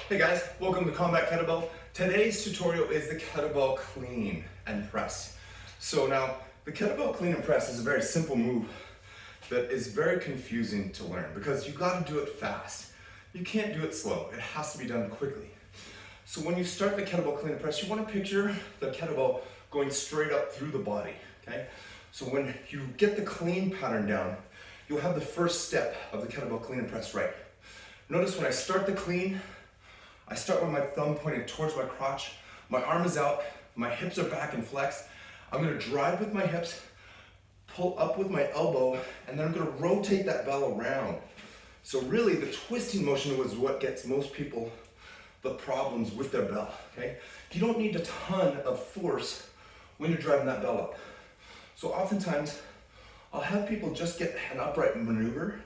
Hey guys, welcome to Combat Kettlebell. Today's tutorial is the kettlebell clean and press. So now, the kettlebell clean and press is a very simple move that is very confusing to learn because you gotta do it fast. You can't do it slow, it has to be done quickly. So when you start the kettlebell clean and press, you wanna picture the kettlebell going straight up through the body, okay? So when you get the clean pattern down, you'll have the first step of the kettlebell clean and press right. Notice when I start the clean, I start with my thumb pointing towards my crotch, my arm is out, my hips are back and flexed. I'm gonna drive with my hips, pull up with my elbow, and then I'm gonna rotate that bell around. So really the twisting motion was what gets most people the problems with their bell, okay? You don't need a ton of force when you're driving that bell up. So oftentimes, I'll have people just get an upright maneuver,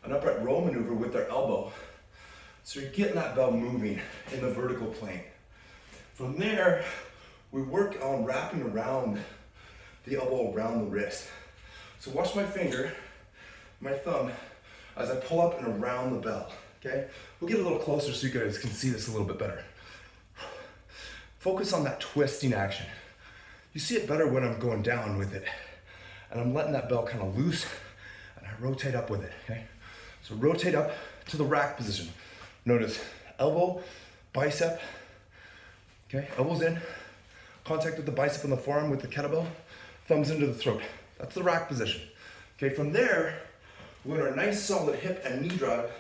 an upright row maneuver with their elbow. So you're getting that bell moving in the vertical plane. From there, we work on wrapping around the elbow around the wrist. So watch my finger, my thumb, as I pull up and around the bell, okay? We'll get a little closer so you guys can see this a little bit better. Focus on that twisting action. You see it better when I'm going down with it. And I'm letting that bell kind of loose and I rotate up with it, okay? So rotate up to the rack position. Notice elbow, bicep, okay? Elbows in, contact with the bicep and the forearm with the kettlebell, thumbs into the throat. That's the rack position. Okay, from there, we're in a nice solid hip and knee drive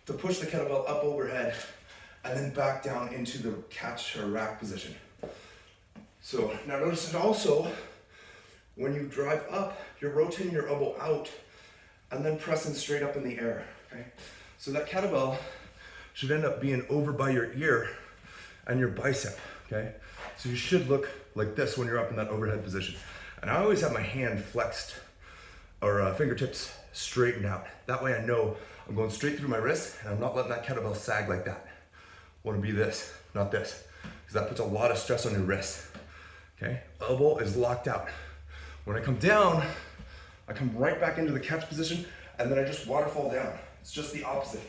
to push the kettlebell up overhead and then back down into the catch or rack position. So now notice that also, when you drive up, you're rotating your elbow out and then pressing straight up in the air, okay? So that kettlebell should end up being over by your ear and your bicep, okay? So you should look like this when you're up in that overhead position. And I always have my hand flexed or fingertips straightened out. That way I know I'm going straight through my wrist and I'm not letting that kettlebell sag like that. I want to be this, not this, because that puts a lot of stress on your wrist, okay? Elbow is locked out. When I come down, I come right back into the catch position and then I just waterfall down. It's just the opposite.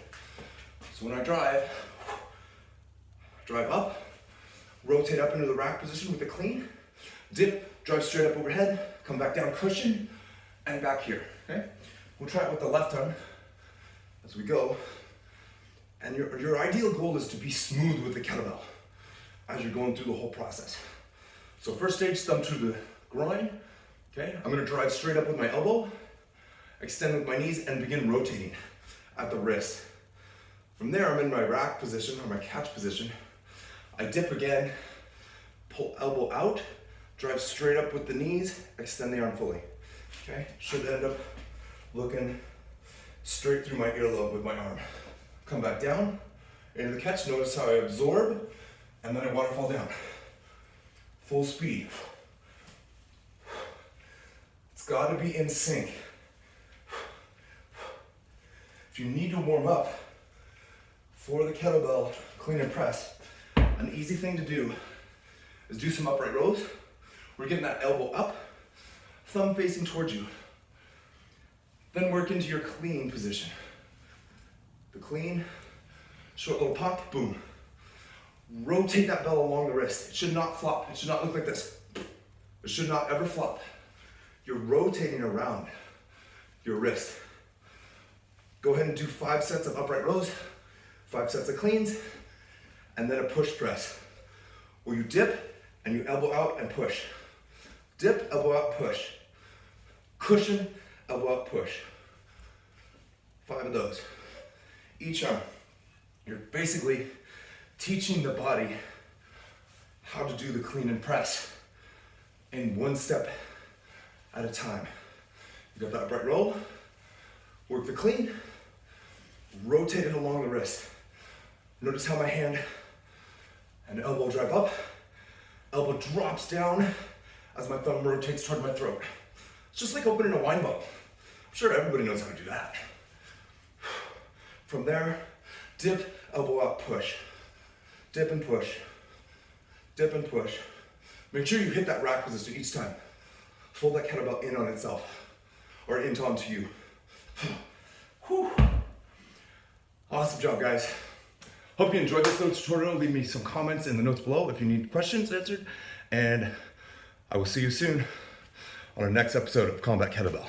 So when I drive up, rotate up into the rack position with the clean, dip, drive straight up overhead, come back down, cushion, and back here, okay? We'll try it with the left arm as we go. And your ideal goal is to be smooth with the kettlebell as you're going through the whole process. So first stage, thumb through the groin, okay? I'm gonna drive straight up with my elbow, extend with my knees, and begin rotating at the wrist. From there, I'm in my rack position or my catch position. I dip again, pull elbow out, drive straight up with the knees, extend the arm fully. Okay, should end up looking straight through my earlobe with my arm. Come back down into the catch. Notice how I absorb and then I waterfall down. Full speed. It's got to be in sync. If you need to warm up for the kettlebell clean and press, an easy thing to do is do some upright rows. We're getting that elbow up, thumb facing towards you. Then work into your clean position. The clean, short little pop, boom. Rotate that bell along the wrist. It should not flop. It should not look like this. It should not ever flop. You're rotating around your wrist. Go ahead and do 5 sets of upright rows, 5 sets of cleans, and then a push press, where you dip and you elbow out and push. Dip, elbow out, push. Cushion, elbow out, push. 5 of those. Each arm. You're basically teaching the body how to do the clean and press in 1 step at a time. You got that upright roll, work the clean, rotate it along the wrist. Notice how my hand and elbow drive up, elbow drops down as my thumb rotates toward my throat. It's just like opening a wine bottle. I'm sure everybody knows how to do that. From there, dip, elbow out, push. Dip and push. Dip and push. Make sure you hit that rack position each time. Fold that kettlebell in on itself, or into onto you. Whew. Awesome job, guys. Hope you enjoyed this little tutorial. Leave me some comments in the notes below if you need questions answered. And I will see you soon on our next episode of Combat Kettlebell.